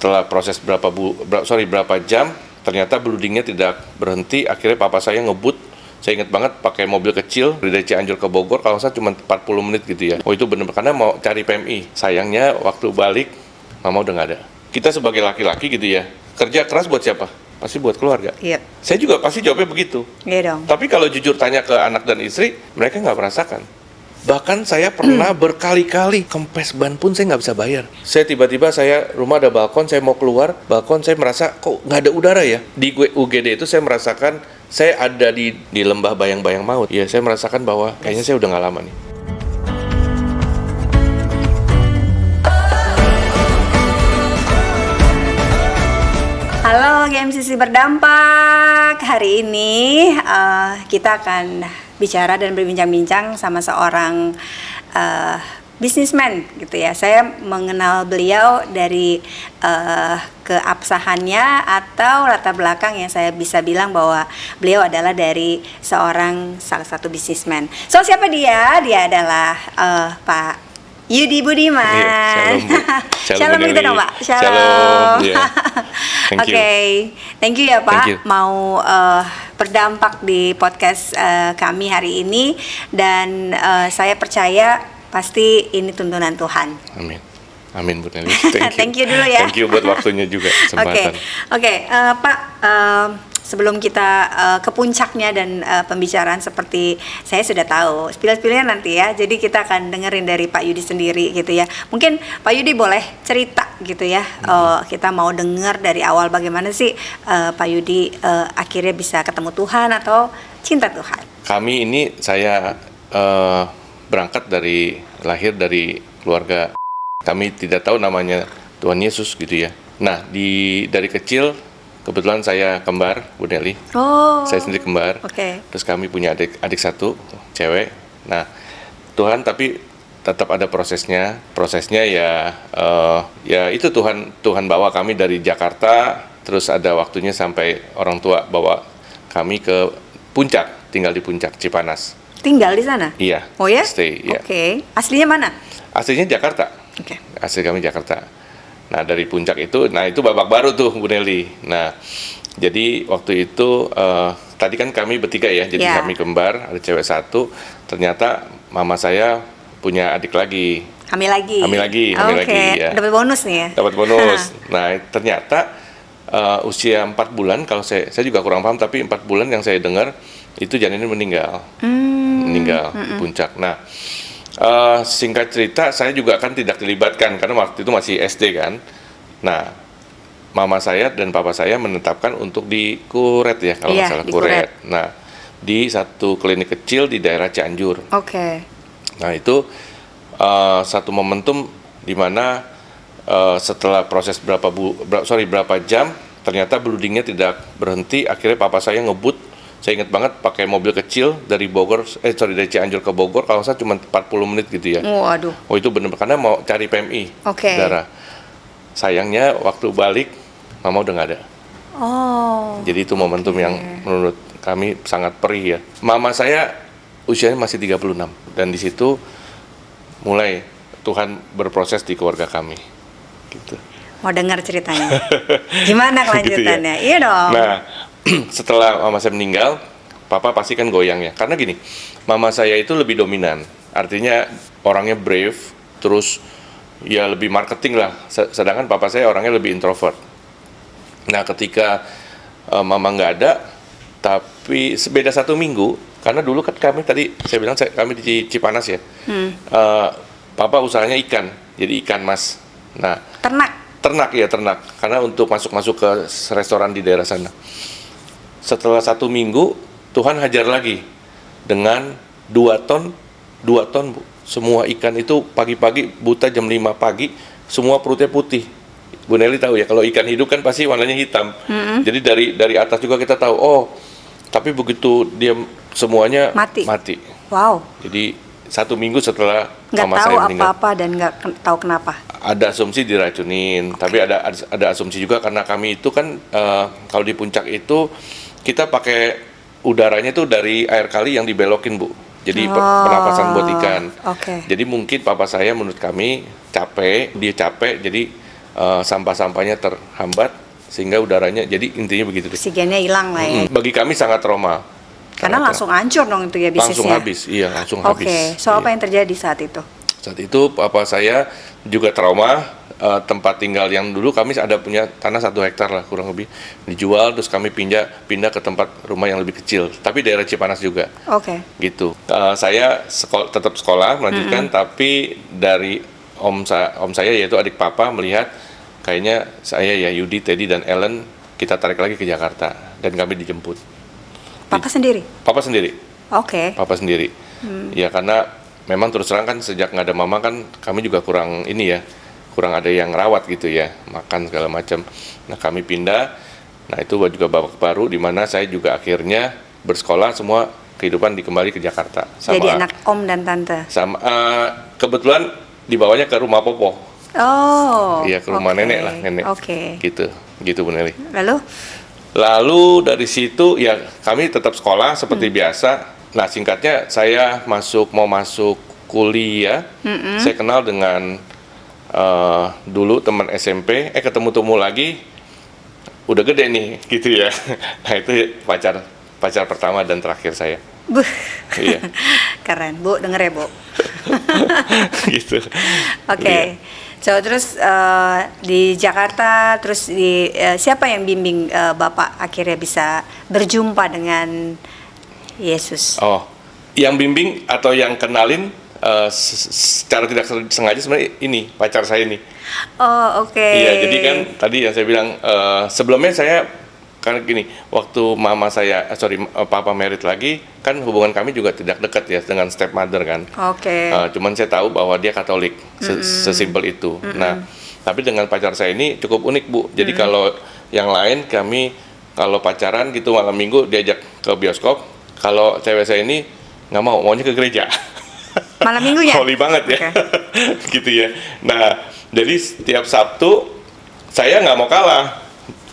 Setelah proses berapa jam, ternyata bleedingnya tidak berhenti. Akhirnya papa saya ngebut. Saya ingat banget pakai mobil kecil dari Cianjur ke Bogor, kalau saya cuma 40 menit gitu ya. Oh itu benar karena mau cari PMI. Sayangnya waktu balik mama udah nggak ada. Kita sebagai laki-laki gitu ya, kerja keras buat siapa? Pasti buat keluarga. Iya. Saya juga pasti jawabnya begitu. Iya dong. Tapi kalau jujur tanya ke anak dan istri, mereka nggak merasakan. Bahkan saya pernah berkali-kali kempes ban pun saya nggak bisa bayar. Saya tiba-tiba rumah ada balkon, saya mau keluar balkon, saya merasa kok nggak ada udara ya. Di UGD itu saya merasakan saya ada di lembah bayang-bayang maut. Ya saya merasakan bahwa kayaknya saya udah nggak lama nih. Halo GMCC Berdampak. Hari ini kita akan bicara dan berbincang-bincang sama seorang businessman gitu ya. Saya mengenal beliau dari keabsahannya atau latar belakang yang saya bisa bilang bahwa beliau adalah dari salah satu businessman. So siapa dia? Dia adalah Pak Yudi Budiman. Iya, shalom, Bu. Shalom gitu dong, Pak. Shalom. Yeah. Oke, thank you ya Pak. Thank you. Mau berdampak di podcast kami hari ini dan saya percaya pasti ini tuntunan Tuhan. Amin. Amin Bu Nelly. Thank you dulu ya. Thank you buat waktunya juga, kesempatan. Oke, Pak. Sebelum kita ke puncaknya dan pembicaraan seperti saya sudah tahu spill-spillnya nanti ya, jadi kita akan dengerin dari Pak Yudi sendiri gitu ya. Mungkin Pak Yudi boleh cerita gitu ya, kita mau dengar dari awal bagaimana sih Pak Yudi akhirnya bisa ketemu Tuhan atau cinta Tuhan. Kami ini saya berangkat lahir dari keluarga, kami tidak tahu namanya Tuhan Yesus gitu ya. Nah dari kecil kebetulan saya kembar, Bu Nelly. Oh. Saya sendiri kembar. Oke. Terus kami punya adik satu, cewek. Nah, Tuhan tapi tetap ada prosesnya. Prosesnya ya itu Tuhan bawa kami dari Jakarta. Terus ada waktunya sampai orang tua bawa kami ke Puncak, tinggal di Puncak Cipanas. Tinggal di sana? Iya. Oh ya? Stay. Ya. Oke. Aslinya mana? Aslinya Jakarta. Oke. Asli kami Jakarta. Nah dari Puncak itu babak baru tuh Bu Nelly. Nah jadi waktu itu tadi kan kami bertiga ya, jadi kami kembar, ada cewek satu. Ternyata mama saya punya adik lagi. Hamil lagi ya. Dapat bonus nih ya. Dapat bonus. Nah ternyata usia 4 bulan, kalau saya juga kurang paham, tapi 4 bulan yang saya dengar itu janinnya meninggal. Meninggal di Puncak. Nah singkat cerita, saya juga kan tidak dilibatkan karena waktu itu masih SD kan. Nah, mama saya dan papa saya menetapkan untuk di Kuret ya, kalau nggak salah Kuret. Nah, di satu klinik kecil di daerah Cianjur. Oke. Nah, itu satu momentum di mana setelah proses berapa jam, ternyata bleedingnya tidak berhenti. Akhirnya papa saya ngebut. Saya ingat banget pakai mobil kecil dari dari Cianjur ke Bogor, kalau saya cuma 40 menit gitu ya. Waduh. Oh itu benar karena mau cari PMI. Oke. Darah. Sayangnya waktu balik mama udah nggak ada. Oh. Jadi itu momentum yang menurut kami sangat perih ya. Mama saya usianya masih 36 dan di situ mulai Tuhan berproses di keluarga kami. Gitu. Mau dengar ceritanya. Gimana kelanjutannya? Gitu ya? Iya dong. Nah, setelah mama saya meninggal, papa pasti kan goyang ya. Karena gini, mama saya itu lebih dominan. Artinya orangnya brave, terus ya lebih marketing lah. Sedangkan papa saya orangnya lebih introvert. Nah, ketika mama nggak ada, tapi beda 1 minggu, karena dulu kan kami tadi, saya bilang kami di Cipanas ya. Papa usahanya ikan, jadi ikan mas. Nah, ternak, karena untuk masuk ke restoran di daerah sana. Setelah 1 minggu, Tuhan hajar lagi dengan 2 ton Bu. Semua ikan itu pagi-pagi buta jam 5 pagi, semua perutnya putih. Bu Nelly tahu ya, kalau ikan hidup kan pasti warnanya hitam. Jadi dari atas juga kita tahu, tapi begitu dia semuanya mati. Wow. Jadi 1 minggu setelah nggak mama saya meninggal. Nggak tahu apa-apa dan nggak tahu kenapa. Ada asumsi diracunin, tapi ada asumsi juga karena kami itu kan kalau di Puncak itu kita pakai udaranya itu dari air kali yang dibelokin Bu. Jadi pernapasan buat ikan. Okay. Jadi mungkin papa saya menurut kami dia capek, jadi sampah-sampahnya terhambat sehingga udaranya, jadi intinya begitu deh. Oksigennya hilang lah ya. Bagi kami sangat trauma. Karena langsung hancur dong itu ya bisnisnya. Langsung habis, iya langsung habis. Oke, so apa yang terjadi saat itu? Saat itu papa saya juga trauma. Tempat tinggal yang dulu kami ada punya tanah 1 hektar lah kurang lebih, dijual, terus kami pindah ke tempat rumah yang lebih kecil, tapi daerah Cipanas juga. Oke. Gitu. Saya tetap sekolah melanjutkan, tapi dari om saya yaitu adik papa melihat kayaknya saya ya Yudi, Teddy dan Ellen kita tarik lagi ke Jakarta dan kami dijemput. Papa sendiri? Papa sendiri. Oke. Papa sendiri. Ya karena memang terus terang kan sejak nggak ada mama kan kami juga kurang ada yang rawat gitu ya, makan segala macam. Nah kami pindah, nah itu juga babak baru di mana saya juga akhirnya bersekolah, semua kehidupan dikembali ke Jakarta. Jadi anak om dan tante? Sama, kebetulan dibawanya ke rumah Popo. Oh. Iya, ke rumah nenek lah, nenek. Oke. Gitu Bu Nelly. Lalu dari situ ya kami tetap sekolah seperti biasa. Nah singkatnya saya mau masuk kuliah, saya kenal dengan dulu teman SMP, ketemu lagi, udah gede nih, gitu ya. Nah itu pacar pertama dan terakhir saya. Buh. Iya. Keren, Bu, denger ya, Bu. Gitu. Oke. So terus di Jakarta, terus siapa yang bimbing Bapak akhirnya bisa berjumpa dengan Yesus? Oh, yang bimbing atau yang kenalin secara tidak sengaja sebenarnya ini pacar saya nih. Oh, oke. Iya, jadi kan tadi yang saya bilang sebelumnya saya karena gini, waktu papa married lagi kan hubungan kami juga tidak dekat ya dengan stepmother kan. Oke. Cuman saya tahu bahwa dia Katolik, sesimpel itu. Nah, tapi dengan pacar saya ini cukup unik Bu. Jadi kalau yang lain kami kalau pacaran gitu malam minggu diajak ke bioskop, kalau cewek saya ini nggak maunya ke gereja. Malam minggunya? Holy banget ya. Gitu ya. Nah, jadi setiap Sabtu saya nggak mau kalah.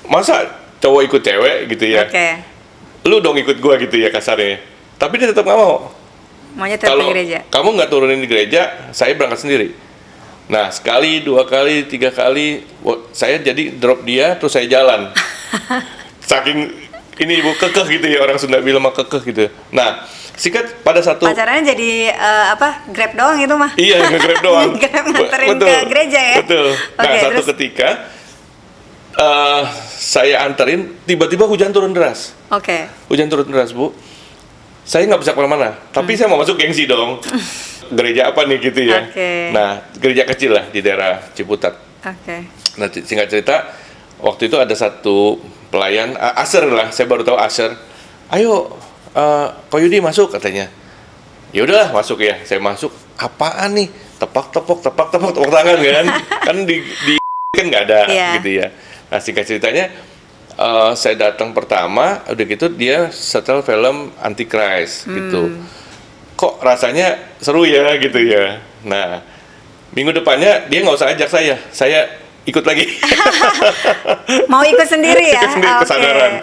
Masa cowok ikut cewek gitu ya? Lu dong ikut gua gitu ya kasarnya. Tapi dia tetap nggak mau. Maunya tetap di gereja. Kamu nggak turunin di gereja, saya berangkat sendiri. Nah, sekali, 2 kali, 3 kali, saya jadi drop dia, terus saya jalan. Saking ini Ibu kekeh gitu ya, orang Sunda bilang mah kekeh gitu. Nah, singkat pada satu pacarannya jadi Grab doang itu mah. Iya, nge-Grab doang. Grab nganterin ke gereja ya. Betul. Nah, satu ketika saya anterin, tiba-tiba hujan turun deras. Hujan turun deras Bu. Saya nggak bisa kemana-mana, tapi saya mau masuk gengsi dong. Gereja apa nih gitu ya. Nah, gereja kecil lah di daerah Ciputat. Nah, singkat cerita, waktu itu ada satu pelayan, Asher lah, saya baru tahu Asher. Ayo, Ko Yudi masuk katanya. Ya udahlah masuk ya, saya masuk. Apaan nih? Tepok tangan kan? Kan di kan nggak ada gitu ya. Nah singkat ceritanya, saya datang pertama, udah gitu dia setel film Antichrist gitu. Kok rasanya seru ya gitu ya. Nah minggu depannya dia nggak usah ajak saya ikut lagi. Mau ikut sendiri ya? Ikut sendiri, kesadaran.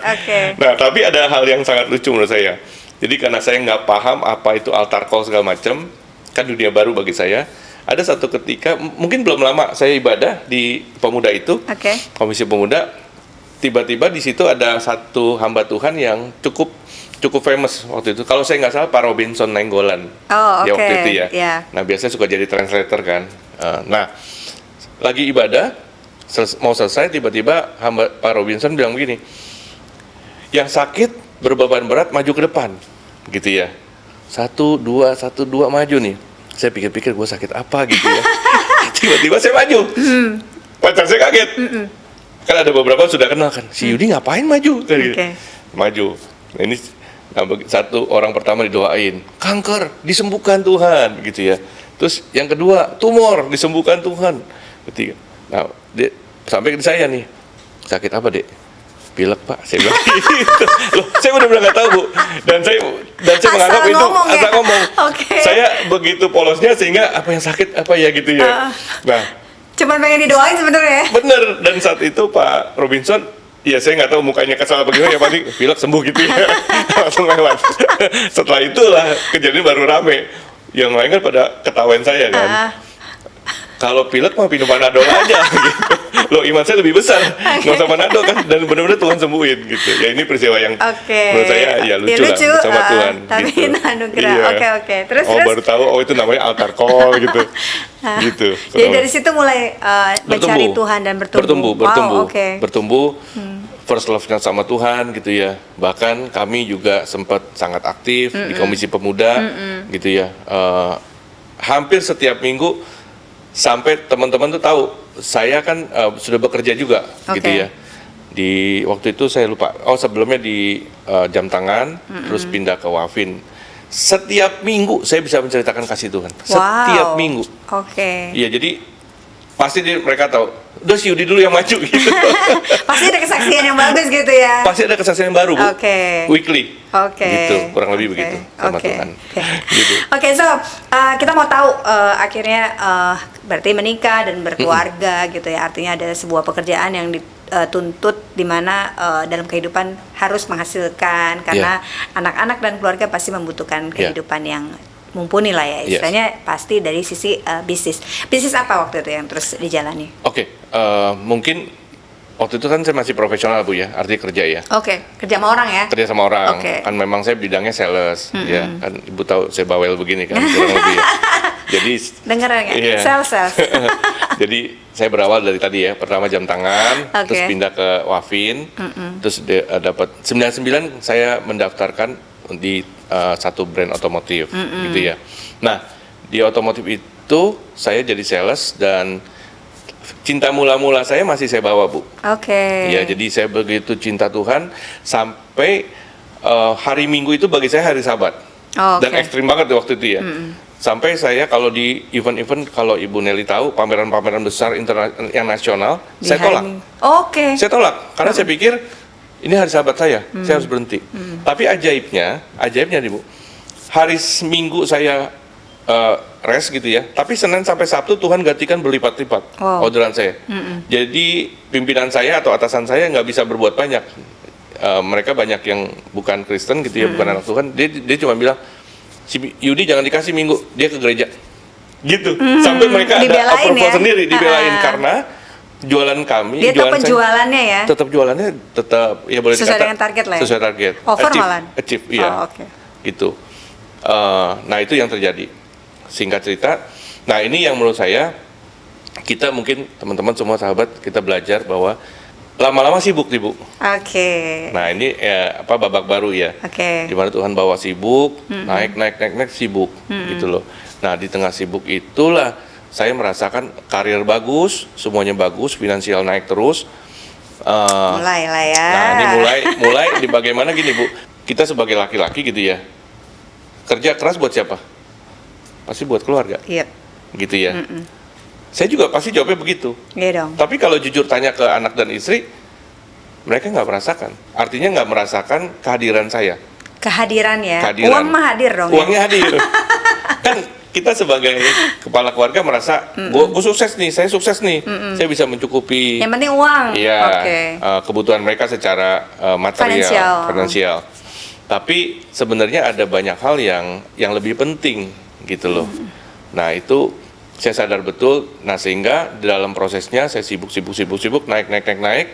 Nah, tapi ada hal yang sangat lucu menurut saya. Jadi karena saya nggak paham apa itu altar call segala macam, kan dunia baru bagi saya. Ada satu ketika, mungkin belum lama saya ibadah di pemuda itu, komisi pemuda. Tiba-tiba di situ ada satu hamba Tuhan yang cukup famous waktu itu. Kalau saya nggak salah Pak Robinson Nainggolan. Ya waktu itu ya. Nah biasanya suka jadi translator kan. Nah lagi ibadah, mau selesai tiba-tiba hamba Pak Robinson bilang begini, yang sakit berbeban berat maju ke depan gitu ya. 1, 2 maju nih. Saya pikir-pikir gue sakit apa gitu ya. Tiba-tiba saya maju. Pacar saya kaget. Kan ada beberapa sudah kenal kan, si Yudi ngapain maju kan gitu. Maju. Nah, ini satu orang pertama didoain, kanker disembuhkan Tuhan gitu ya. Terus yang kedua, tumor disembuhkan Tuhan. Ketiga. Nah, dia sampai ke saya nih. Sakit apa, Dek? Pilek, Pak. Saya bilang gitu. Loh, saya benar-benar nggak tahu, Bu. Dan saya menganggap itu asal ngomong. Saya begitu polosnya sehingga apa yang sakit apa ya gitu ya. Nah, cuman pengen didoain sebenarnya. Bener. Dan saat itu Pak Robinson, ya saya nggak tahu mukanya kesal apa gimana, ya paling pilek sembuh gitu ya. Langsung lewat. Setelah itulah kejadian baru rame. Yang lain kan pada ketawain saya kan. Kalau pilek mah minum Panadol aja gitu. Loh, iman saya lebih besar, nggak usah Panadol kan, dan benar-benar Tuhan sembuhin gitu. Ya ini peristiwa yang menurut saya ya lucu lah sama Tuhan. Tapi gitu. anugerah. Iya. Oke. Terus baru tahu itu namanya altar call gitu. Gitu. Jadi dari situ mulai mencari Tuhan dan bertumbuh. Bertumbuh. First love-nya sama Tuhan gitu ya. Bahkan kami juga sempat sangat aktif di Komisi Pemuda gitu ya. Hampir setiap minggu sampai teman-teman tuh tahu saya kan sudah bekerja juga gitu ya. Di waktu itu saya lupa. Sebelumnya di Jam Tangan, terus pindah ke Wafin. Setiap minggu saya bisa menceritakan kasih Tuhan. Setiap minggu. Iya, jadi pasti mereka tahu. Udah si Yudi dulu yang maju gitu. Pasti ada kesaksian yang bagus gitu ya. Pasti ada kesaksian yang baru, Bu. Weekly. Gitu, kurang lebih begitu sama Tuhan. Gitu. So kita mau tahu akhirnya berarti menikah dan berkeluarga gitu ya. Artinya ada sebuah pekerjaan yang dituntut di mana dalam kehidupan harus menghasilkan karena anak-anak dan keluarga pasti membutuhkan kehidupan yang mumpuni lah ya, istilahnya pasti dari sisi bisnis apa waktu itu yang terus dijalani? Mungkin waktu itu kan saya masih profesional, Bu ya, artinya kerja ya. Kerja sama orang ya? Kerja sama orang, kan memang saya bidangnya sales, ya kan Ibu tahu saya bawel begini kan, kurang lebih ya. Jadi dengeran ya, sales. Jadi saya berawal dari tadi ya, pertama Jam Tangan, terus pindah ke Wafin, terus dapat 99 saya mendaftarkan di satu brand otomotif gitu ya. Nah, di otomotif itu saya jadi sales dan cinta mula-mula saya masih saya bawa, Bu. Ya, jadi saya begitu cinta Tuhan sampai hari Minggu itu bagi saya hari Sabat. Dan ekstrim banget waktu itu ya. Sampai saya kalau di event-event, kalau Ibu Nelly tahu pameran-pameran besar yang nasional, saya tolak. Saya tolak karena saya pikir ini hari Sabat saya harus berhenti. Tapi ajaibnya nih, Bu, hari Minggu saya rest gitu ya, tapi Senin sampai Sabtu Tuhan gantikan berlipat-lipat orderan saya. Jadi pimpinan saya atau atasan saya nggak bisa berbuat banyak. Mereka banyak yang bukan Kristen gitu ya, bukan anak Tuhan. Dia cuma bilang, si Yudi jangan dikasih Minggu, dia ke gereja. Gitu. Sampai mereka ada approval sendiri, dibelain karena jualan kami, dia tetap penjualannya ya? Tetap jualannya, tetap ya boleh sesuai dengan target lah ya? Sesuai target. Over malah? Achieve, iya. Gitu. Nah itu yang terjadi. Singkat cerita, nah ini yang menurut saya, kita mungkin teman-teman semua sahabat, kita belajar bahwa lama-lama sibuk nih, Bu. Nah ini babak baru ya. Dimana Tuhan bawa sibuk, naik sibuk, gitu loh. Nah di tengah sibuk itulah saya merasakan karir bagus, semuanya bagus, finansial naik terus. Mulai lah ya. Nah ini mulai di bagaimana gini, Bu, kita sebagai laki-laki gitu ya, kerja keras buat siapa? Pasti buat keluarga. Gitu ya. Saya juga pasti jawabnya begitu. Tapi kalau jujur tanya ke anak dan istri, mereka nggak merasakan. Artinya nggak merasakan kehadiran saya. Kehadiran. Uang mah hadir dong. Uangnya hadir. Kan kita sebagai kepala keluarga merasa, gue sukses nih, saya sukses nih, saya bisa mencukupi. Yang penting uang. Iya. Kebutuhan mereka secara material, finansial. Tapi sebenarnya ada banyak hal yang lebih penting gitu loh. Nah itu saya sadar betul. Nah sehingga dalam prosesnya saya sibuk, naik.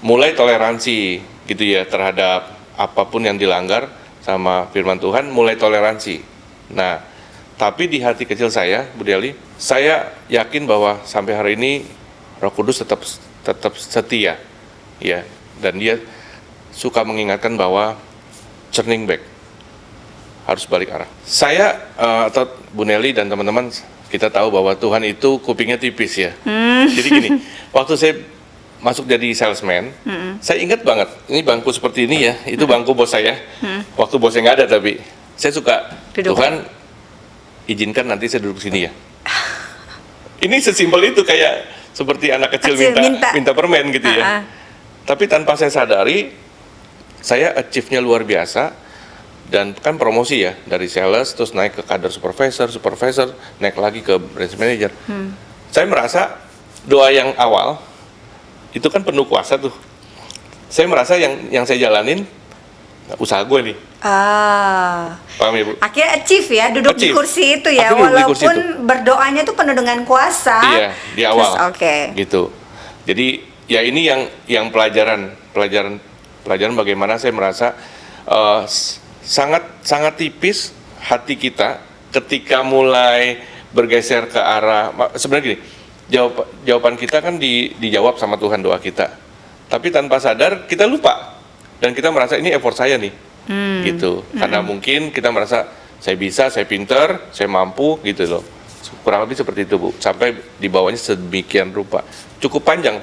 Mulai toleransi gitu ya terhadap apapun yang dilanggar sama firman Tuhan, mulai toleransi. Nah, tapi di hati kecil saya, Bu Deli, saya yakin bahwa sampai hari ini Roh Kudus tetap setia, ya, dan dia suka mengingatkan bahwa turning back, harus balik arah. Saya atau Bu Nelly dan teman-teman, kita tahu bahwa Tuhan itu kupingnya tipis ya. Jadi gini, waktu saya masuk jadi salesman, saya ingat banget, ini bangku seperti ini ya, itu bangku bos saya. Waktu bosnya nggak ada, tapi saya suka duduk. Tuhan izinkan nanti saya duduk sini ya. Ini sesimpel itu, kayak seperti anak kecil minta permen gitu ya. Tapi tanpa saya sadari, saya achieve-nya luar biasa. Dan kan promosi ya, dari sales terus naik ke kader supervisor, naik lagi ke branch manager. Saya merasa doa yang awal itu kan penuh kuasa tuh. Saya merasa yang saya jalanin usaha gue nih. Paham ya Bu? Akhirnya achieve ya, duduk di Achieve. kursi itu ya, Akhirnya duduk di kursi walaupun itu. berdoanya tuh penuh dengan kuasa. Iya, di awal. Terus, oke. Gitu. Jadi ya ini yang pelajaran bagaimana saya merasa sangat tipis hati kita ketika mulai bergeser ke arah sebenarnya gini, jawaban kita kan dijawab sama Tuhan doa kita. Tapi tanpa sadar kita lupa dan kita merasa ini effort saya nih. Gitu. Karena mungkin kita merasa saya bisa, saya pinter, saya mampu gitu loh. Kurang lebih seperti itu Bu, sampai dibawanya sedemikian rupa. Cukup panjang,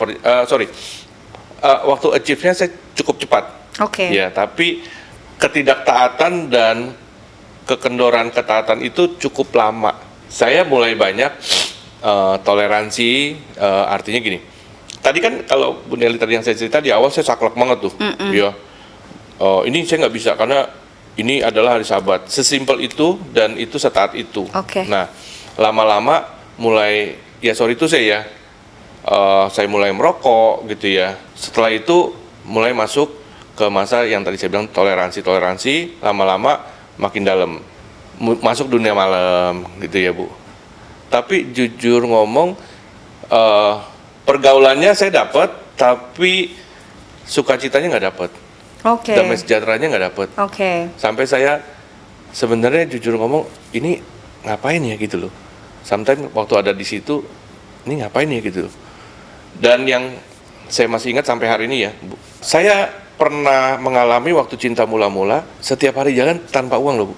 waktu achieve-nya saya cukup cepat. Oke. Ya, tapi ketidaktaatan dan kekendoran ketaatan itu cukup lama. Saya mulai banyak toleransi, artinya gini. Tadi kan kalau Bu Nelly tadi yang saya cerita di awal saya saklek banget tuh. Ya. Ini saya nggak bisa karena ini adalah hari Sabat. Sesimpel itu dan itu setaat itu. Oke. Nah, lama-lama mulai saya mulai merokok gitu ya. Setelah itu mulai masuk ke masa yang tadi saya bilang toleransi, lama-lama makin dalam. Masuk dunia malam gitu ya Bu. Tapi jujur ngomong pergaulannya saya dapat, tapi sukacitanya nggak dapat. Oke. Damai sejahteranya nggak dapet. Oke. Sampai saya sebenarnya jujur ngomong ini ngapain ya gitu loh. Sometimes waktu ada di situ ini ngapain ya gitu loh. Dan yang saya masih ingat sampai hari ini ya, Bu, saya pernah mengalami waktu cinta mula-mula setiap hari jalan tanpa uang loh Bu.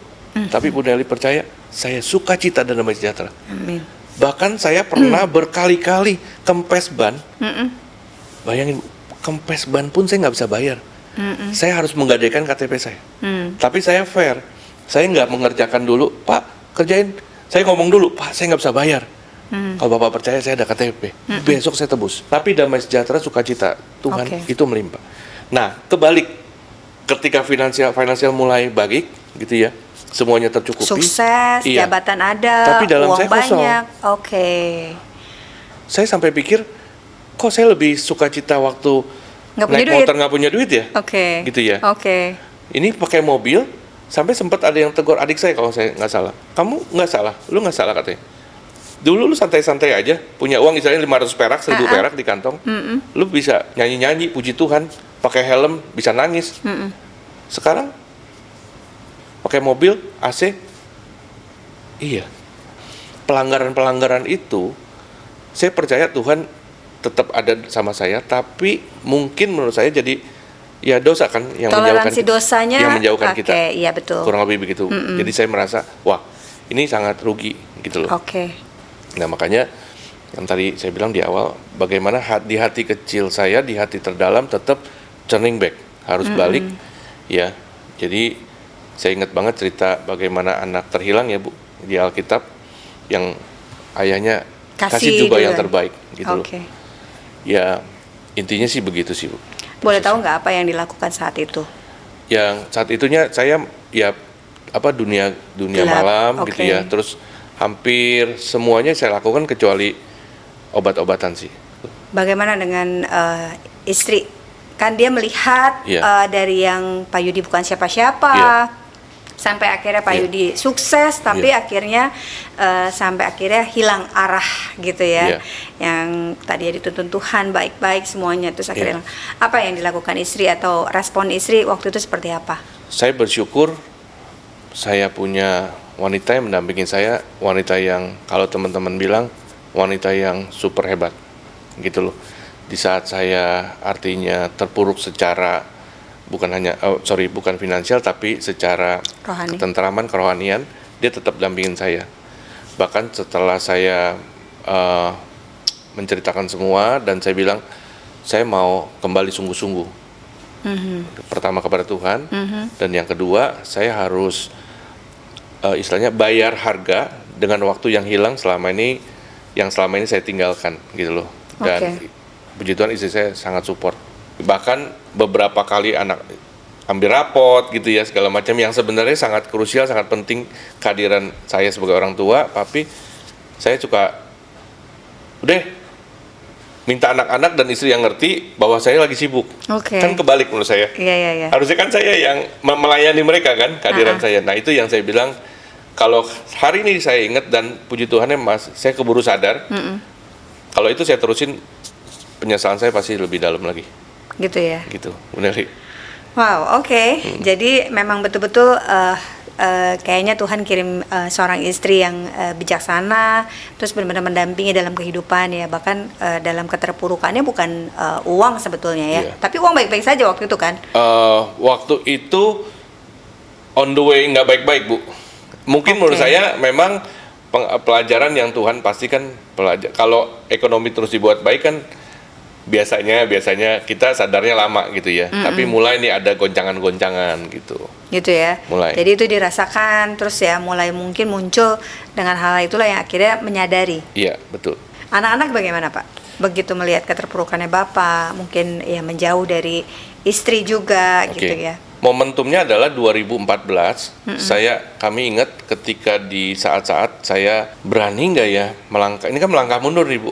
Tapi Bu Nelly percaya saya sukacita dan damai sejahtera. Amin. Bahkan saya pernah berkali-kali kempes ban. Bayangin Bu, kempes ban pun saya nggak bisa bayar. Saya harus menggadaikan KTP saya. Tapi saya fair. Saya nggak mengerjakan dulu, Pak, kerjain. Saya ngomong dulu, Pak, saya nggak bisa bayar. Kalau Bapak percaya saya ada KTP, besok saya tebus. Tapi damai sejahtera, sukacita Tuhan itu melimpah. Nah, kebalik, ketika finansial mulai baik, gitu ya, semuanya tercukupi. Sukses, jabatan ada, tapi dalam uang saya kosong. banyak. Oke. Saya sampai pikir, kok saya lebih sukacita waktu naik motor nggak punya duit ya? Oke. Gitu ya. Oke. Ini pakai mobil, sampai sempat ada yang tegur adik saya kalau saya nggak salah. Kamu nggak salah, lu nggak salah katanya. Dulu lu santai-santai aja, punya uang misalnya 500 perak, 1000 perak di kantong, lu bisa nyanyi-nyanyi, puji Tuhan, pakai helm, bisa nangis. Sekarang pakai mobil, AC, iya. Pelanggaran-pelanggaran itu, saya percaya Tuhan tetap ada sama saya, tapi mungkin menurut saya jadi ya dosa kan yang toleransi dosanya yang menjauhkan kita. Iya betul. Kurang lebih begitu. Jadi saya merasa, wah, ini sangat rugi gitu loh. Oke. Nah, makanya yang tadi saya bilang di awal, bagaimana di hati kecil saya, di hati terdalam tetap turning back, harus balik ya. Jadi saya ingat banget cerita bagaimana anak terhilang ya Bu di Alkitab, yang ayahnya kasih juga yang terbaik gitu loh. Ya, intinya sih begitu sih Bu. Boleh tahu nggak apa yang dilakukan saat itu? Yang saat itunya saya ya dunia Gelap. malam gitu ya. Terus hampir semuanya saya lakukan kecuali obat-obatan sih. Bagaimana dengan istri? Kan dia melihat dari yang Pak Yudi bukan siapa-siapa. Sampai akhirnya Pak Yudi sukses, tapi akhirnya sampai akhirnya hilang arah gitu ya. Yang tadi dituntun Tuhan baik-baik semuanya, terus akhirnya hilang. Apa yang dilakukan istri atau respon istri waktu itu seperti apa? Saya bersyukur saya punya wanita yang mendampingi saya, wanita yang kalau teman-teman bilang wanita yang super hebat gitu loh. Di saat saya artinya terpuruk secara bukan finansial tapi secara rohani, ketentraman, kerohanian, dia tetap dampingin saya. Bahkan setelah saya menceritakan semua dan saya bilang saya mau kembali sungguh-sungguh. Pertama kepada Tuhan, dan yang kedua saya harus istilahnya bayar harga dengan waktu yang hilang selama ini saya tinggalkan gitu loh. Dan puji Tuhan istri saya sangat support. Bahkan beberapa kali anak ambil rapot gitu ya segala macam yang sebenarnya sangat krusial, sangat penting kehadiran saya sebagai orang tua, tapi saya suka udah minta anak-anak dan istri yang ngerti bahwa saya lagi sibuk. Oke. Kan kebalik menurut saya. Iya. Harusnya kan saya yang melayani mereka kan, kehadiran saya. Nah itu yang saya bilang, kalau hari ini saya ingat dan puji Tuhannya Mas, saya keburu sadar. Kalau itu saya terusin, penyesalan saya pasti lebih dalam lagi. Gitu ya. Gitu, Bu Nelly. Wow, oke. Jadi memang betul-betul kayaknya Tuhan kirim seorang istri yang bijaksana, terus benar-benar mendampingi dalam kehidupan ya, bahkan dalam keterpurukannya bukan uang sebetulnya ya, Iya. tapi uang baik-baik saja waktu itu kan. Waktu itu on the way nggak baik-baik, Bu. Mungkin menurut Oke. saya memang pelajaran yang Tuhan pastikan kalau ekonomi terus dibuat baik kan biasanya kita sadarnya lama gitu ya. Tapi mulai nih ada goncangan-goncangan gitu. Gitu ya. Mulai. Jadi itu dirasakan, terus ya mulai mungkin muncul dengan hal itulah yang akhirnya menyadari. Iya, betul. Anak-anak bagaimana Pak? Begitu melihat keterpurukannya Bapak, mungkin ya menjauh dari istri juga Oke. gitu ya. Momentumnya adalah 2014. Kami ingat ketika di saat-saat saya berani nggak ya melangkah. Ini kan melangkah mundur nih, Bu.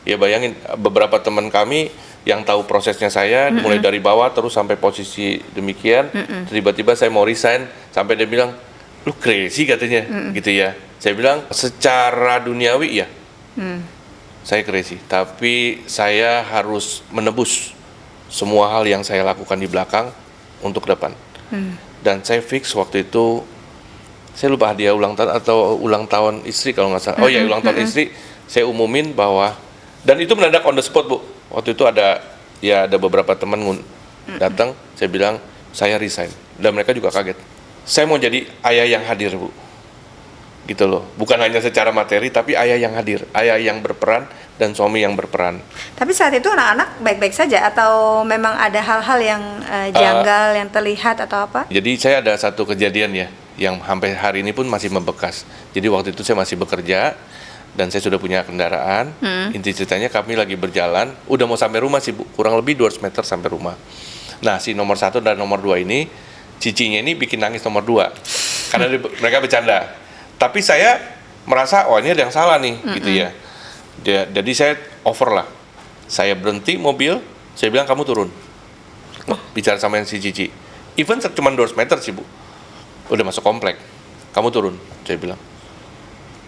Ya bayangin beberapa teman kami yang tahu prosesnya saya mulai dari bawah terus sampai posisi demikian. Tiba-tiba saya mau resign sampai dia bilang, "Lu crazy," katanya, gitu ya. Saya bilang, "Secara duniawi ya, saya crazy, tapi saya harus menebus semua hal yang saya lakukan di belakang untuk depan." Dan saya fix waktu itu, saya lupa hadiah ulang tahun atau ulang tahun istri kalau nggak salah. Oh ya, ulang tahun istri, saya umumin bahwa, dan itu mendadak on the spot, Bu. Waktu itu ada beberapa teman datang, saya bilang saya resign, dan mereka juga kaget. Saya mau jadi ayah yang hadir, Bu. Gitu loh. Bukan hanya secara materi, tapi ayah yang hadir, ayah yang berperan dan suami yang berperan. Tapi saat itu anak-anak baik-baik saja atau memang ada hal-hal yang janggal yang terlihat atau apa? Jadi saya ada satu kejadian ya, yang sampai hari ini pun masih membekas. Jadi waktu itu saya masih bekerja, dan saya sudah punya kendaraan. Inti ceritanya kami lagi berjalan, udah mau sampai rumah sih, Bu, kurang lebih 200 meter sampai rumah. Nah, si nomor 1 dan nomor 2 ini, cicinya ini bikin nangis nomor 2 karena mereka bercanda. Tapi saya merasa, oh ini ada yang salah nih, gitu ya. Jadi saya over lah, saya berhenti mobil, saya bilang kamu turun. Bicara sama yang si cici, even cuma 200 meter sih, Bu, udah masuk komplek, kamu turun, saya bilang.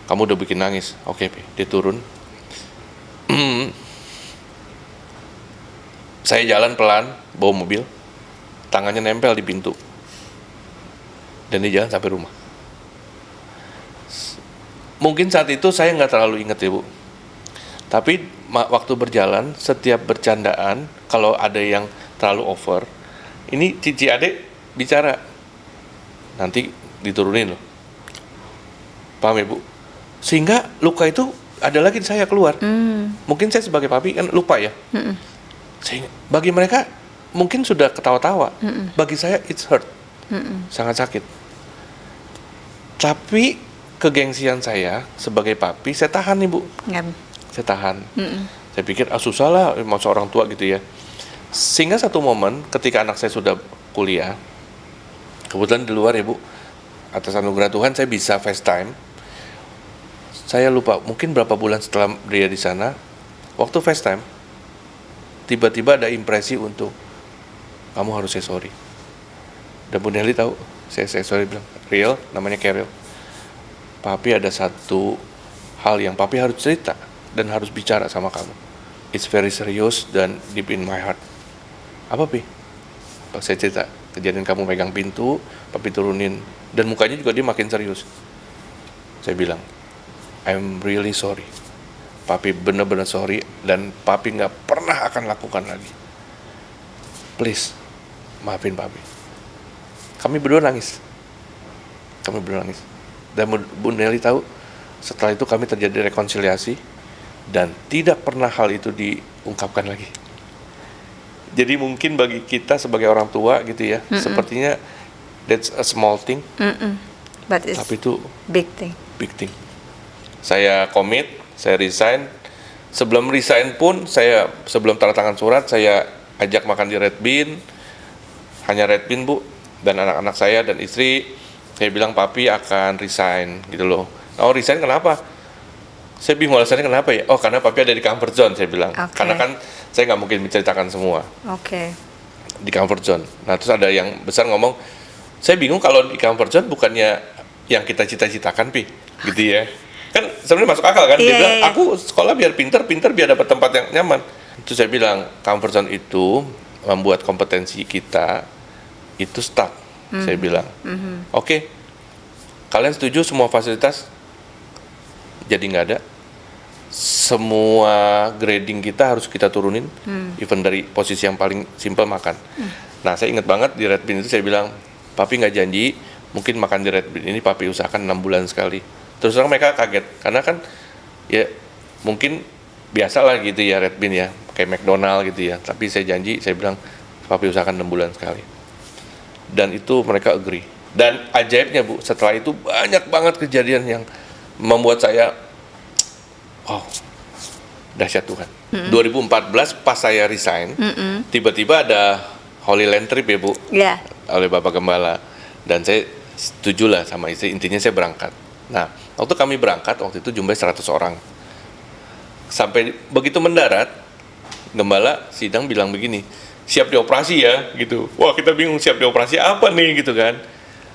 Kamu udah bikin nangis. Oke, dia turun. Saya jalan pelan, bawa mobil, tangannya nempel di pintu, dan dia jalan sampai rumah. Mungkin saat itu saya nggak terlalu ingat ya, Bu. Tapi waktu berjalan, setiap bercandaan, kalau ada yang terlalu over, ini cici adik bicara, nanti diturunin loh. Paham ya, Bu? Sehingga luka itu ada lagi di saya keluar. Mungkin saya sebagai papi kan lupa ya. Sehingga bagi mereka mungkin sudah ketawa-tawa. Bagi saya it's hurt. Sangat sakit. Tapi kegengsian saya sebagai papi, saya tahan nih, Bu. Saya tahan. Saya pikir susah lah, mau seorang tua gitu ya. Sehingga satu momen ketika anak saya sudah kuliah, kebetulan di luar ya, Bu, atas anugerah Tuhan saya bisa FaceTime. Saya lupa, mungkin berapa bulan setelah dia di sana, waktu FaceTime, tiba-tiba ada impresi untuk, kamu harus say sorry. Dan Bu Nelly tahu, saya say sorry, bilang, Real, namanya Carol. Papi ada satu hal yang papi harus cerita, dan harus bicara sama kamu. It's very serious dan deep in my heart. Apa, Pi? Pas saya cerita, kejadian kamu pegang pintu, papi turunin, dan mukanya juga dia makin serius. Saya bilang, I'm really sorry. Papi benar-benar sorry, dan papi nggak pernah akan lakukan lagi. Please, maafin papi. Kami berdua nangis. Dan Bu Nelly tahu, setelah itu kami terjadi rekonsiliasi, dan tidak pernah hal itu diungkapkan lagi. Jadi mungkin bagi kita sebagai orang tua gitu ya, sepertinya that's a small thing, But it's tapi itu big thing. big thing. Saya komit, saya resign. Sebelum resign pun, sebelum tanda tangan surat, saya ajak makan di Red Bean. Hanya Red Bean, Bu. Dan anak-anak saya dan istri, saya bilang papi akan resign gitu loh. Oh, resign kenapa? Saya bingung alasannya kenapa ya? Oh, karena papi ada di comfort zone, saya bilang. Oke. Karena kan saya nggak mungkin menceritakan semua Oke. di comfort zone. Nah, terus ada yang besar ngomong, saya bingung kalau di comfort zone bukannya yang kita cita-citakan, Pi, gitu ya. Kan sebenarnya masuk akal kan? Dia Iya, bilang, iya. aku sekolah biar pinter biar dapat tempat yang nyaman. Itu saya bilang, comfort zone itu membuat kompetensi kita itu stuck, saya bilang. Oke, kalian setuju semua fasilitas jadi nggak ada? Semua grading kita harus kita turunin, even dari posisi yang paling simple makan. Nah, saya ingat banget di Red Bean itu saya bilang, papi nggak janji, mungkin makan di Red Bean ini papi usahakan 6 bulan sekali. Terus orang mereka kaget, karena kan ya mungkin biasa lah gitu ya Red Bean ya, kayak McDonald gitu ya. Tapi saya janji, saya bilang, papi usahakan 6 bulan sekali. Dan itu mereka agree. Dan ajaibnya Bu, setelah itu banyak banget kejadian yang membuat saya wow, dahsyat Tuhan. 2014 pas saya resign, tiba-tiba ada Holy Land Trip ya Bu, Ya. oleh Bapak Gembala. Dan saya setuju lah sama istri, intinya saya berangkat. Nah, waktu kami berangkat, waktu itu jumlah 100 orang. Sampai begitu mendarat, Gembala sidang bilang begini, siap dioperasi ya, gitu. Wah, kita bingung siap dioperasi apa nih, gitu kan.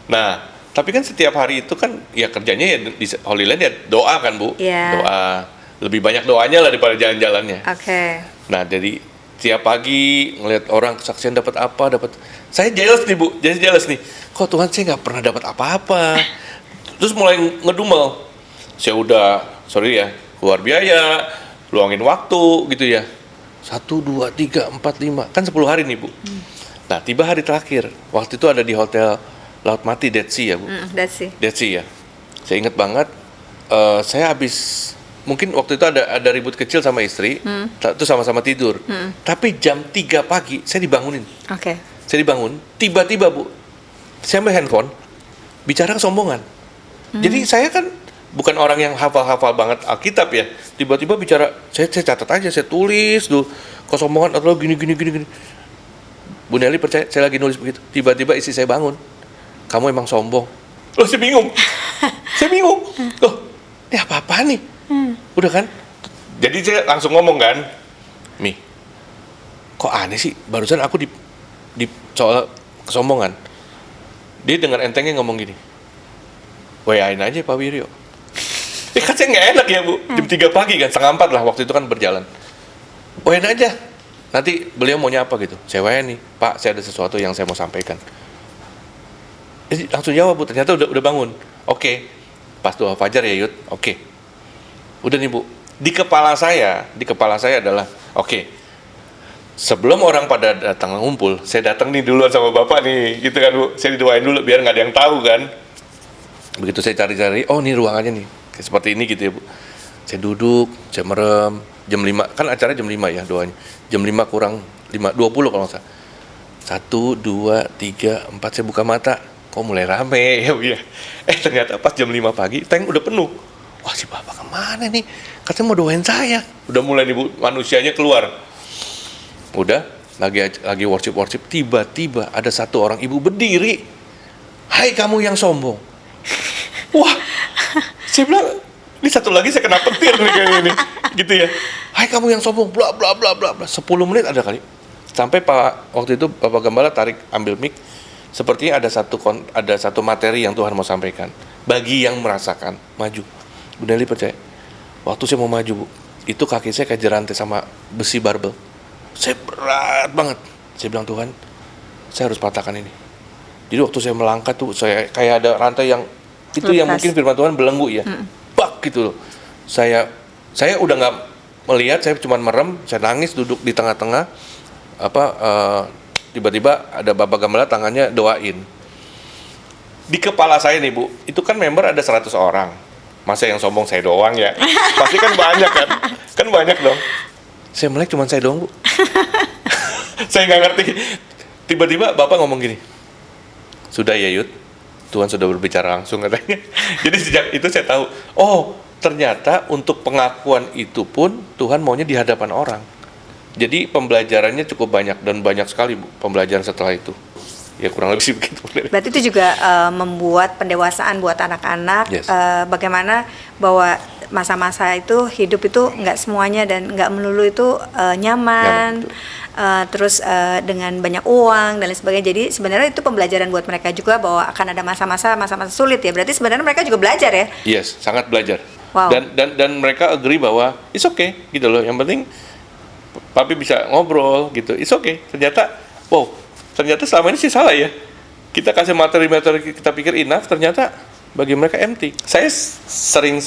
Nah, tapi kan setiap hari itu kan, ya kerjanya ya di Holy Land ya doa kan Bu, Iya. doa. Lebih banyak doanya lah daripada jalan-jalannya. Oke. Nah, jadi tiap pagi ngeliat orang kesaksian dapat apa, saya jealous nih Bu, jadi jealous nih. Kok Tuhan saya nggak pernah dapat apa-apa. Terus mulai ngedumel. Saya udah, sorry ya, keluar biaya, luangin waktu gitu ya. 1, 2, 3, 4, 5, kan 10 hari nih Bu. Nah, tiba hari terakhir, waktu itu ada di Hotel Laut Mati Dead Sea ya Bu. That's it. Dead Sea ya. Saya ingat banget, saya habis mungkin waktu itu ada ribut kecil sama istri, itu sama-sama tidur. Tapi jam 3 pagi saya dibangunin. Oke. Saya dibangun, tiba-tiba Bu, saya ambil handphone, bicara kesombongan. Jadi saya kan bukan orang yang hafal-hafal banget Alkitab ya. Tiba-tiba bicara, saya catat aja, saya tulis dulu kesombongan atau gini. Bu Nelly percaya saya lagi nulis begitu. Tiba-tiba istri saya bangun, kamu emang sombong. Loh, saya bingung. Saya bingung. Loh, ini apa-apaan nih? Udah kan? Jadi saya langsung ngomong kan, Mi, kok aneh sih? Barusan aku di soal kesombongan. Dia dengan entengnya ngomong gini, WA-in aja Pak Wiryo. Kan saya nggak enak ya Bu, jam 3 pagi kan, 3:30 lah waktu itu kan berjalan. WA-in aja, nanti beliau maunya apa gitu. Saya WA-in nih, Pak saya ada sesuatu yang saya mau sampaikan. Jadi langsung jawab Bu, ternyata udah bangun. Oke, pas doa fajar ya Yud, oke. Udah nih Bu, di kepala saya adalah, oke, sebelum orang pada datang ngumpul, saya datang nih duluan sama Bapak nih, gitu kan Bu. Saya didoain dulu biar nggak ada yang tahu kan. Begitu saya cari-cari, oh ini ruangannya nih, kayak seperti ini gitu ya Bu. Saya duduk, saya merem, jam 5, kan acara jam 5 ya doanya. Jam 5 kurang 20 kalau nggak salah. 1, 2, 3, 4, saya buka mata, kok mulai rame ya Bu ya. Ternyata pas jam 5 pagi, tank udah penuh. Wah, si Bapak kemana nih? Katanya mau doain saya. Udah mulai nih Bu, manusianya keluar. Udah, lagi worship, tiba-tiba ada satu orang ibu berdiri. Hai kamu yang sombong. Wah, saya bilang, ini satu lagi saya kena petir nih kayak ini. Gitu ya. Hai kamu yang sombong, bla bla bla bla bla. 10 menit ada kali. Sampai Pak, waktu itu Bapak Gembala ambil mic. Sepertinya ada satu materi yang Tuhan mau sampaikan. Bagi yang merasakan, maju. Bu Nelly percaya, waktu saya mau maju Bu, itu kaki saya kayak jerantai sama besi barbel. Saya berat banget. Saya bilang, Tuhan, saya harus patahkan ini. Jadi waktu saya melangkah tuh, saya kayak ada rantai yang itu lepas. yang mungkin firman Tuhan belenggu ya. Bak gitu loh. Saya udah nggak melihat, saya cuma merem, saya nangis duduk di tengah-tengah. Tiba-tiba ada Bapak Gembala tangannya doain. Di kepala saya nih Bu, itu kan member ada 100 orang. Masa yang sombong saya doang ya? Pasti kan banyak kan? Kan banyak dong. Saya melek cuma saya doang Bu. Saya nggak ngerti. Tiba-tiba Bapak ngomong gini, sudah ya Yud, Tuhan sudah berbicara langsung katanya. Jadi sejak itu saya tahu, oh ternyata untuk pengakuan itu pun Tuhan maunya di hadapan orang. Jadi pembelajarannya cukup banyak dan banyak sekali Bu, pembelajaran setelah itu. Ya kurang lebih sih begitu. Berarti itu juga membuat pendewasaan buat anak-anak. Yes. Bagaimana bahwa masa-masa itu hidup itu nggak semuanya dan nggak melulu itu nyaman. Terus dengan banyak uang dan lain sebagainya. Jadi sebenarnya itu pembelajaran buat mereka juga bahwa akan ada masa-masa sulit ya. Berarti sebenarnya mereka juga belajar ya. Yes, sangat belajar. Wow. Dan mereka agree bahwa it's okay gitu loh. Yang penting papi bisa ngobrol gitu. It's okay. Ternyata selama ini sih salah ya. Kita kasih materi-materi kita pikir enough, ternyata bagi mereka empty. Saya sering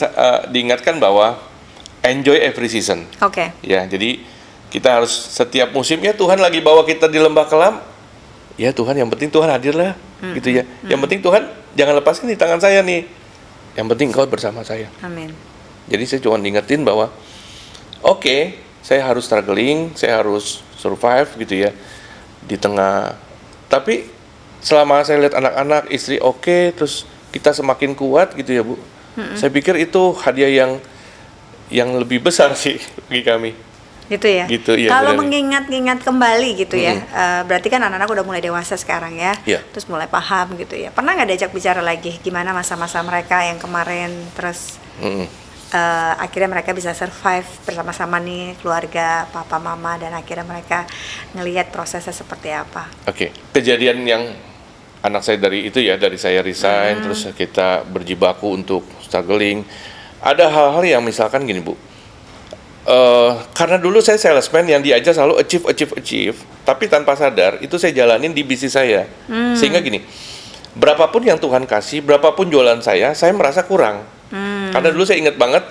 diingatkan bahwa enjoy every season. Oke. Ya, jadi kita harus setiap musim ya Tuhan lagi bawa kita di lembah kelam. Ya Tuhan, yang penting Tuhan hadir lah, gitu ya. Yang penting Tuhan jangan lepaskan di tangan saya nih. Yang penting Engkau bersama saya. Amin. Jadi saya cuma diingetin bahwa oke, saya harus struggling, saya harus survive gitu ya di tengah. Tapi selama saya lihat anak-anak, istri oke, terus kita semakin kuat gitu ya Bu. Saya pikir itu hadiah yang lebih besar sih bagi kami. Gitu ya. Gitu, iya, kalau benar. mengingat-ingat kembali gitu ya, berarti kan anak-anak udah mulai dewasa sekarang ya, Iya. terus mulai paham gitu ya. Pernah nggak diajak bicara lagi gimana masa-masa mereka yang kemarin, terus akhirnya mereka bisa survive bersama-sama nih keluarga papa mama dan akhirnya mereka ngelihat prosesnya seperti apa? Oke, kejadian yang anak saya dari saya resign, terus kita berjibaku untuk struggling. Ada hal-hal yang misalkan gini Bu. Karena dulu saya salesman yang diajar selalu achieve, tapi tanpa sadar itu saya jalanin di bisnis saya. Sehingga gini, berapapun yang Tuhan kasih, berapapun jualan saya merasa kurang. Karena dulu saya ingat banget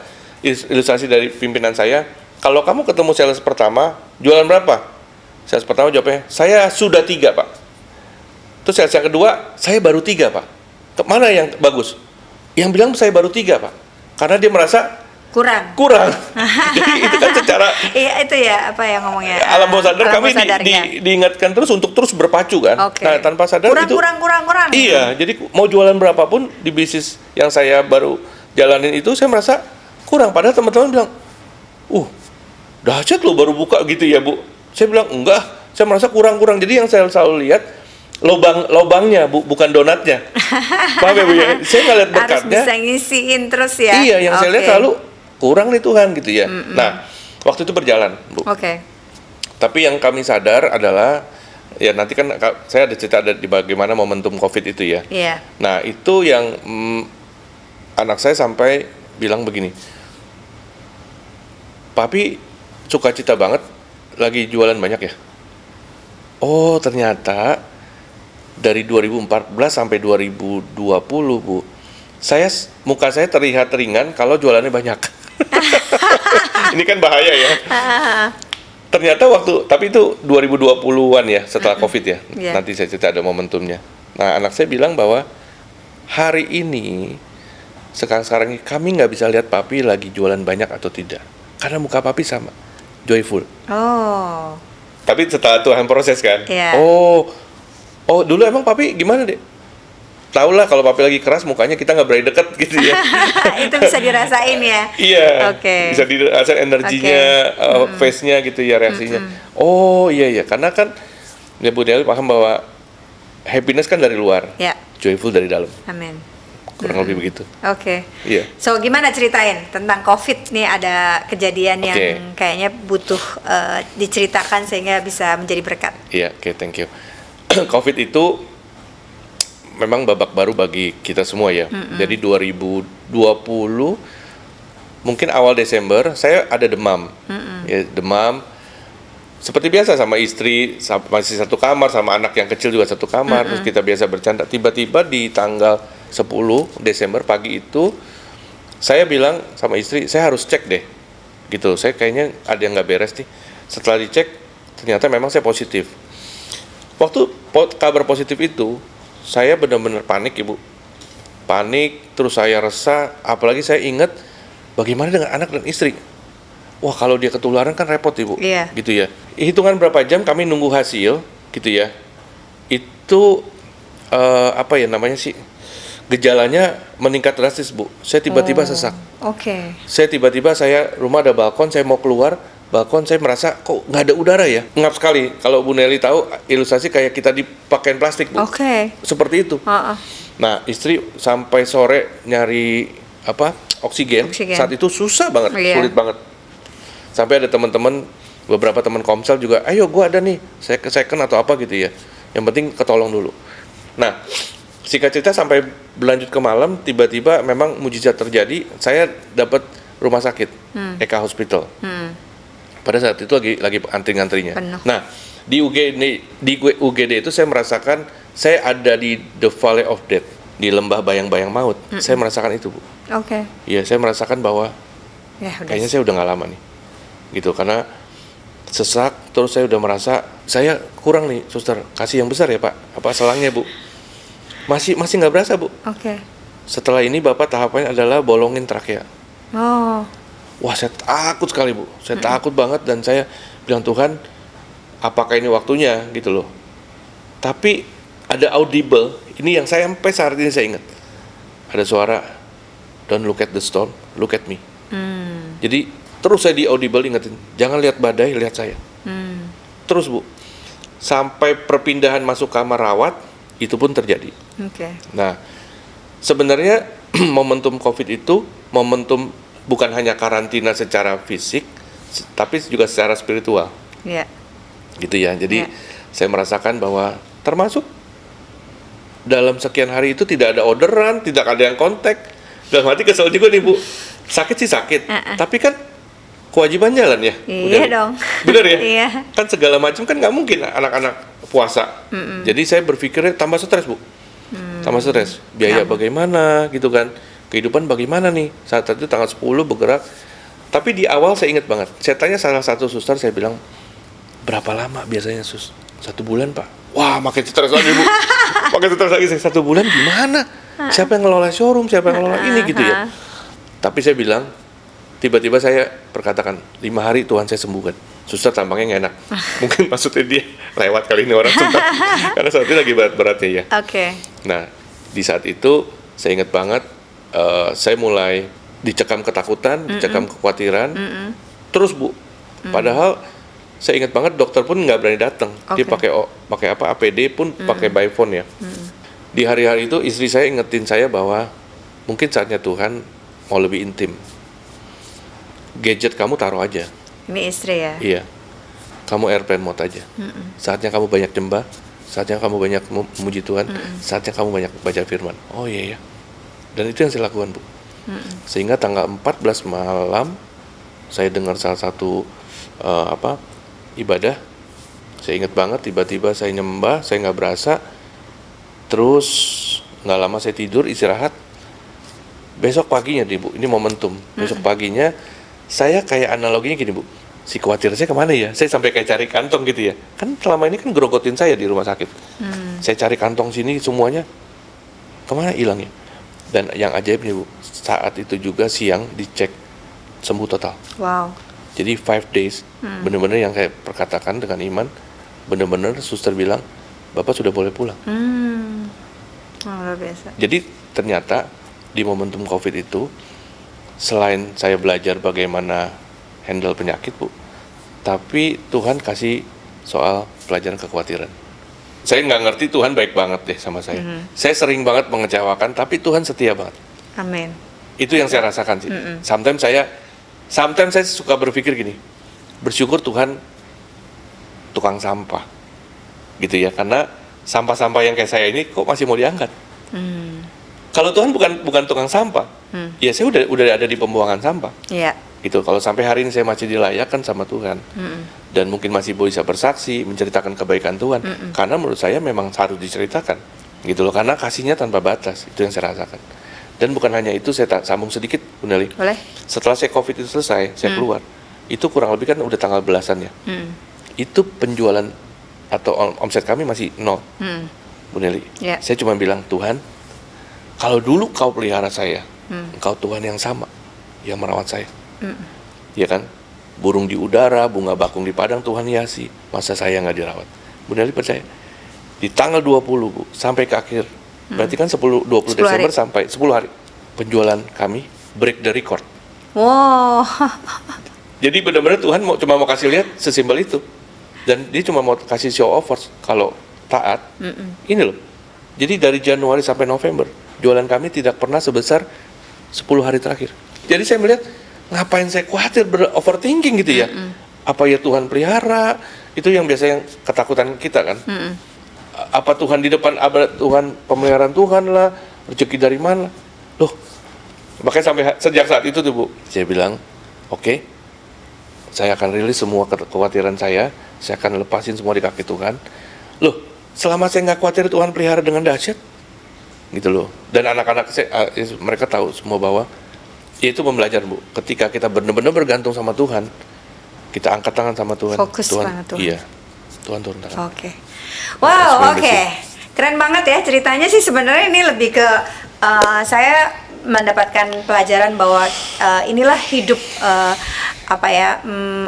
ilustrasi dari pimpinan saya, kalau kamu ketemu sales pertama, jualan berapa? Sales pertama jawabnya, saya sudah 3 Pak. Terus sales yang kedua, saya baru 3 Pak. Mana yang bagus? Yang bilang saya baru 3 Pak. Karena dia merasa kurang. Jadi itu kan secara iya itu ya apa yang ngomongnya alam bawah sadar kami ya. diingatkan terus untuk terus berpacu kan. Okay. Nah, tanpa sadar kurang. Iya, jadi mau jualan berapapun di bisnis yang saya baru jalanin itu saya merasa kurang. Padahal teman-teman bilang, dahsyat lo baru buka gitu ya Bu. Saya bilang enggak, saya merasa kurang. Jadi yang saya selalu lihat lobangnya Bu, bukan donatnya. Paham ya Bu ya? Saya ngeliat berkatnya. Harus bisa ngisiin terus ya. Iya, yang saya lihat selalu kurang nih Tuhan gitu ya. Nah, waktu itu berjalan Bu. Oke. Tapi yang kami sadar adalah ya nanti kan saya ada cerita di bagaimana momentum COVID itu ya. Iya. Nah, itu yang anak saya sampai bilang begini, Papi sukacita banget lagi jualan banyak ya. Oh, ternyata dari 2014 sampai 2020 Bu, muka saya terlihat ringan kalau jualannya banyak. Ini kan bahaya ya. Ternyata tapi itu 2020-an ya, setelah COVID ya. Yeah. Nanti saya cerita ada momentumnya. Nah, anak saya bilang bahwa hari ini, sekarang ini kami nggak bisa lihat Papi lagi jualan banyak atau tidak. Karena muka Papi sama, joyful. Oh. Tapi setelah Tuhan proses kan. Yeah. Oh dulu emang Papi gimana deh? Tahu lah kalau Papi lagi keras mukanya kita nggak berani deket gitu ya. Itu bisa dirasain ya. Iya. Oke. Bisa dirasain energinya, face-nya gitu ya, reaksinya. Oh iya karena kan ya Bu Nelly paham bahwa happiness kan dari luar, joyful dari dalam. Amin. Kurang lebih begitu. Oke. Iya. So gimana ceritain tentang COVID nih, ada kejadian yang kayaknya butuh diceritakan sehingga bisa menjadi berkat. Iya, thank you. COVID itu memang babak baru bagi kita semua ya. Jadi 2020 mungkin awal Desember saya ada demam. Ya, demam seperti biasa sama istri, masih satu kamar, sama anak yang kecil juga satu kamar. Terus kita biasa bercanda. Tiba-tiba di tanggal 10 Desember pagi itu saya bilang sama istri, saya harus cek deh. Gitu, saya kayaknya ada yang nggak beres nih. Setelah dicek ternyata memang saya positif. Waktu kabar positif itu saya benar-benar panik Ibu. Panik, terus saya resah, apalagi saya ingat bagaimana dengan anak dan istri. Wah, kalau dia ketularan kan repot Ibu. Iya. Gitu ya. Hitungan berapa jam kami nunggu hasil gitu ya. Itu apa ya namanya sih? Gejalanya meningkat drastis Bu. Saya tiba-tiba sesak. Oke. Saya rumah ada balkon, saya mau keluar balkon, saya merasa kok nggak ada udara ya. Ngap sekali. Kalau Bu Nelly tahu ilustrasi kayak kita dipakein plastik Bu. Oke. Seperti itu. Nah, istri sampai sore nyari oksigen. Oksigen. Saat itu susah banget, Iya. sulit banget. Sampai ada teman-teman, beberapa teman Komsel juga, ayo gua ada nih, saya second atau apa gitu ya. Yang penting ketolong dulu. Nah, singkat cerita sampai berlanjut ke malam, tiba-tiba memang mujizat terjadi, saya dapat rumah sakit, Eka Hospital. Pada saat itu lagi antri-antrinya. Penuh. Nah, di UGD itu saya merasakan saya ada di the valley of death, di lembah bayang-bayang maut. Saya merasakan itu, Bu. Oke. Iya, saya merasakan bahwa Ya udah. kayaknya saya udah nggak lama nih, gitu. Karena sesak, terus saya udah merasa saya kurang nih, suster. Kasih yang besar ya, Pak. Apa selangnya, Bu? Masih nggak berasa, Bu. Oke. Setelah ini Bapak tahapannya adalah bolongin trakea. Oh. Wah, saya takut sekali, Bu. Saya takut banget dan saya bilang, Tuhan, apakah ini waktunya gitu loh. Tapi ada audible, ini yang saya sampai saat ini saya ingat. Ada suara, don't look at the storm, look at me. Jadi terus saya di audible ingetin, jangan lihat badai, lihat saya. Terus, Bu, sampai perpindahan masuk kamar rawat, itu pun terjadi. Oke. Nah, sebenarnya momentum COVID itu momentum bukan hanya karantina secara fisik, tapi juga secara spiritual, Ya. gitu ya. Jadi Ya. saya merasakan bahwa termasuk dalam sekian hari itu tidak ada orderan, tidak ada yang kontak. Dalam hati kesel juga nih, Bu. Sakit sih sakit, tapi kan kewajiban jalan ya. Iya dong. Bener ya? Iya. Kan segala macam kan nggak mungkin anak-anak puasa. Jadi saya berpikirnya tambah stres, Bu. Tambah stres. Biaya bagaimana gitu kan. Kehidupan bagaimana nih. Saat itu tanggal 10 bergerak. Tapi di awal saya ingat banget. Saya tanya salah satu suster, saya bilang, berapa lama biasanya, Sus? 1 bulan, Pak. Wah, makin stres lagi, Bu. Makin stres lagi. 1 bulan gimana? Siapa yang ngelola showroom? Siapa yang ngelola ini gitu ya. Tapi saya bilang, tiba-tiba saya perkatakan, 5 hari Tuhan saya sembuhkan. Suster tampangnya nggak enak. Mungkin maksudnya dia lewat kali ini orang sempat. Karena saat itu lagi berat-beratnya ya. Oke. Nah, di saat itu saya ingat banget, saya mulai dicekam ketakutan, dicekam kekhawatiran. Terus, Bu, padahal saya ingat banget dokter pun nggak berani datang. Dia Oke. pakai apa, APD pun pakai by phone ya. Di hari-hari itu istri saya ingetin saya bahwa mungkin saatnya Tuhan mau lebih intim. Gadget kamu taruh aja. Ini istri ya. Iya. Kamu airplane mode aja. Saatnya kamu banyak nyembah, saatnya kamu banyak memuji Tuhan, saatnya kamu banyak baca firman. Oh iya ya. Dan itu yang saya lakukan, Bu. Sehingga tanggal 14 malam saya dengar salah satu ibadah. Saya ingat banget, tiba-tiba saya nyembah, saya nggak berasa. Terus nggak lama saya tidur, istirahat. Besok paginya nih, Bu, ini momentum. Besok paginya saya kayak analoginya gini, Bu. Si khawatir saya kemana ya? Saya sampai kayak cari kantong gitu ya. Kan selama ini kan gerogotin saya di rumah sakit. Saya cari kantong sini semuanya. Kemana hilangnya? Dan yang ajaib nih, Bu, saat itu juga siang dicek sembuh total. Wow. Jadi 5 days, benar-benar yang saya perkatakan dengan iman, benar-benar suster bilang, Bapak sudah boleh pulang. Oh, luar biasa. Jadi ternyata di momentum COVID itu, selain saya belajar bagaimana handle penyakit, Bu, tapi Tuhan kasih soal pelajaran kekhawatiran. Saya nggak ngerti Tuhan baik banget deh sama saya. Saya sering banget mengecewakan, tapi Tuhan setia banget. Amin. Itu yang saya rasakan sih. Sometimes saya suka berpikir gini, bersyukur Tuhan tukang sampah, gitu ya, karena sampah-sampah yang kayak saya ini kok masih mau diangkat. Kalau Tuhan bukan tukang sampah, ya saya udah ada di pembuangan sampah. Iya. Gitu. Kalau sampai hari ini saya masih dilayakkan sama Tuhan, dan mungkin masih bisa bersaksi, menceritakan kebaikan Tuhan, karena menurut saya memang harus diceritakan, gitu loh, karena kasihnya tanpa batas. Itu yang saya rasakan. Dan bukan hanya itu, saya sambung sedikit, Bu Nelly. Boleh? Setelah saya COVID itu selesai, saya keluar, itu kurang lebih kan udah tanggal belasan ya. Itu penjualan atau omset kami masih 0, Bu Nelly. Ya. Saya cuma bilang, Tuhan, kalau dulu kau pelihara saya, engkau Tuhan yang sama, yang merawat saya. Ya kan? Burung di udara, bunga bakung di padang, Tuhan hiasi. Masa saya nggak dirawat? Bu Nelly percaya? Di tanggal 20, Bu, sampai ke akhir, berarti kan 20 Desember sampai 10 hari, penjualan kami break the record. Wow. Jadi benar-benar Tuhan cuma mau kasih lihat sesimpel itu. Dan dia cuma mau kasih show off kalau taat. Ini loh. Jadi dari Januari sampai November, jualan kami tidak pernah sebesar 10 hari terakhir. Jadi saya melihat, ngapain saya khawatir overthinking gitu ya? Apa ya Tuhan pelihara? Itu yang biasa yang ketakutan kita kan. Apa Tuhan di depan, ada Tuhan pemeliharaan Tuhan lah, rezeki dari mana? Loh, makanya sampai sejak saat itu tuh Bu, saya bilang, oke, saya akan rilis semua kekhawatiran saya akan lepasin semua di kaki Tuhan. Loh, selama saya nggak khawatir Tuhan pelihara dengan dahsyat, gitu loh. Dan anak-anak saya, mereka tahu semua bahwa itu membelajar Bu. Ketika kita benar-benar bergantung sama Tuhan, kita angkat tangan sama Tuhan. Fokus Tuhan, sama Tuhan. Iya, Tuhan turun tangan. Oke. Wow, oke. Keren banget ya ceritanya sih. Sebenarnya ini lebih ke saya mendapatkan pelajaran bahwa inilah hidup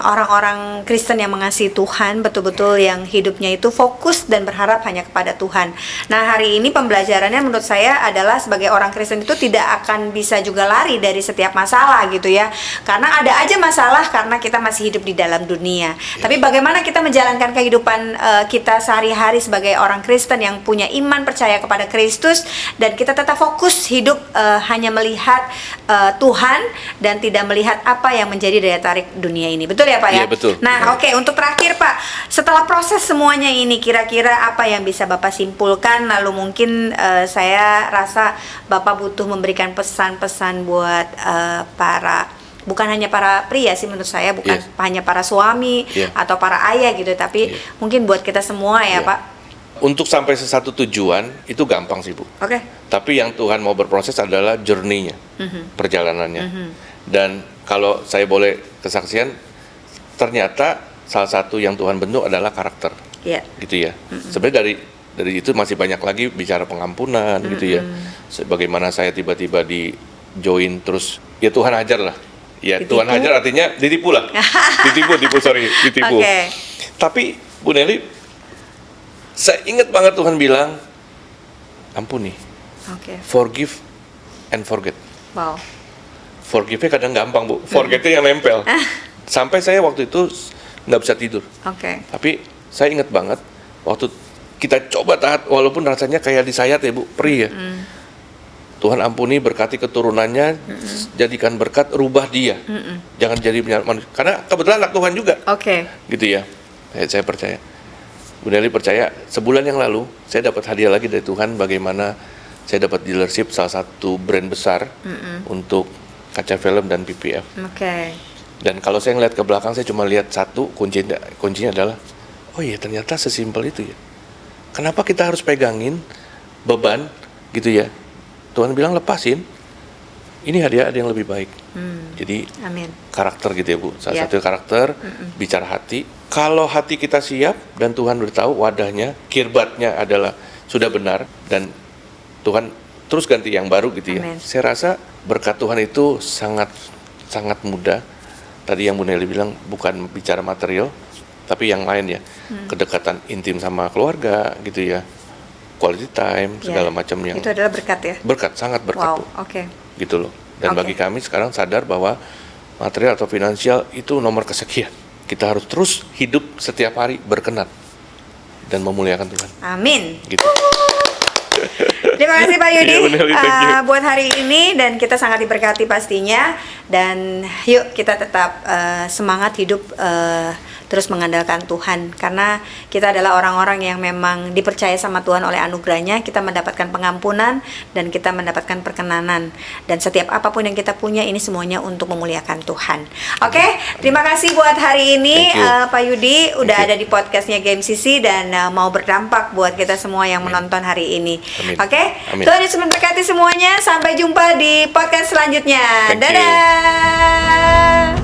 orang-orang Kristen yang mengasihi Tuhan, betul-betul yang hidupnya itu fokus dan berharap hanya kepada Tuhan. Nah, hari ini pembelajarannya menurut saya adalah sebagai orang Kristen itu tidak akan bisa juga lari dari setiap masalah gitu ya. Karena ada aja masalah karena kita masih hidup di dalam dunia. Tapi bagaimana kita menjalankan kehidupan kita sehari-hari sebagai orang Kristen yang punya iman percaya kepada Kristus, dan kita tetap fokus hidup hanya melihat Tuhan dan tidak melihat apa yang menjadi daya tarik dunia ini. Betul ya Pak ya? Iya, betul. Nah, oke, untuk terakhir Pak, setelah proses semuanya ini kira-kira apa yang bisa Bapak simpulkan? Lalu mungkin saya rasa Bapak butuh memberikan pesan-pesan buat bukan hanya para pria sih menurut saya, bukan hanya para suami atau para ayah gitu, tapi mungkin buat kita semua ya Pak. Untuk sampai sesatu tujuan itu gampang sih Bu. Oke. Tapi yang Tuhan mau berproses adalah journey-nya, perjalanannya. Dan kalau saya boleh kesaksian, ternyata salah satu yang Tuhan bentuk adalah karakter, gitu ya. Sebenarnya dari itu masih banyak lagi bicara pengampunan, gitu ya. Bagaimana saya tiba-tiba di join terus, ya Tuhan ajar lah. Ya ditipu? Tuhan ajar artinya ditipu lah, ditipu. Okay. Tapi Bu Nelly, saya ingat banget Tuhan bilang, ampuni, forgive and forget. Wow. Forgive-nya kadang gampang Bu, forget-nya yang nempel. Sampai saya waktu itu nggak bisa tidur. Tapi saya ingat banget, waktu kita coba taat, walaupun rasanya kayak disayat ya Bu, perih ya. Tuhan ampuni, berkati keturunannya, jadikan berkat, rubah dia. Jangan jadi manusia, karena kebetulan anak Tuhan juga. Gitu ya, saya percaya. Bu Nelly percaya, sebulan yang lalu, saya dapat hadiah lagi dari Tuhan, bagaimana saya dapat dealership salah satu brand besar untuk kaca film dan PPF. Dan kalau saya ngeliat ke belakang, saya cuma lihat satu, kuncinya adalah, oh iya ternyata sesimpel itu ya. Kenapa kita harus pegangin beban gitu ya? Tuhan bilang lepasin, ini hadiah ada yang lebih baik. Jadi karakter gitu ya Bu, salah satu karakter, bicara hati. Kalau hati kita siap dan Tuhan beritahu wadahnya, kirbatnya adalah sudah benar, dan Tuhan terus ganti yang baru gitu ya. Saya rasa berkat Tuhan itu sangat mudah. Tadi yang Bu Nelly bilang bukan bicara material, tapi yang lain ya, kedekatan intim sama keluarga gitu ya, quality time, segala macam yang itu adalah berkat ya. Berkat, sangat berkat Bu. Gitu loh. Dan bagi kami sekarang sadar bahwa material atau finansial itu nomor kesekian. Kita harus terus hidup setiap hari berkenan dan memuliakan Tuhan. Amin. Gitu. Terima kasih Pak Yudi buat hari ini, dan kita sangat diberkati pastinya, dan yuk kita tetap semangat hidup terus mengandalkan Tuhan, karena kita adalah orang-orang yang memang dipercaya sama Tuhan oleh anugerahnya. Kita mendapatkan pengampunan dan kita mendapatkan perkenanan, dan setiap apapun yang kita punya ini semuanya untuk memuliakan Tuhan. Terima kasih buat hari ini Pak Yudi udah ada di podcastnya GMCC dan mau berdampak buat kita semua yang menonton hari ini. Tuhan Yesus memberkati semuanya. Sampai jumpa di podcast selanjutnya. Dadah.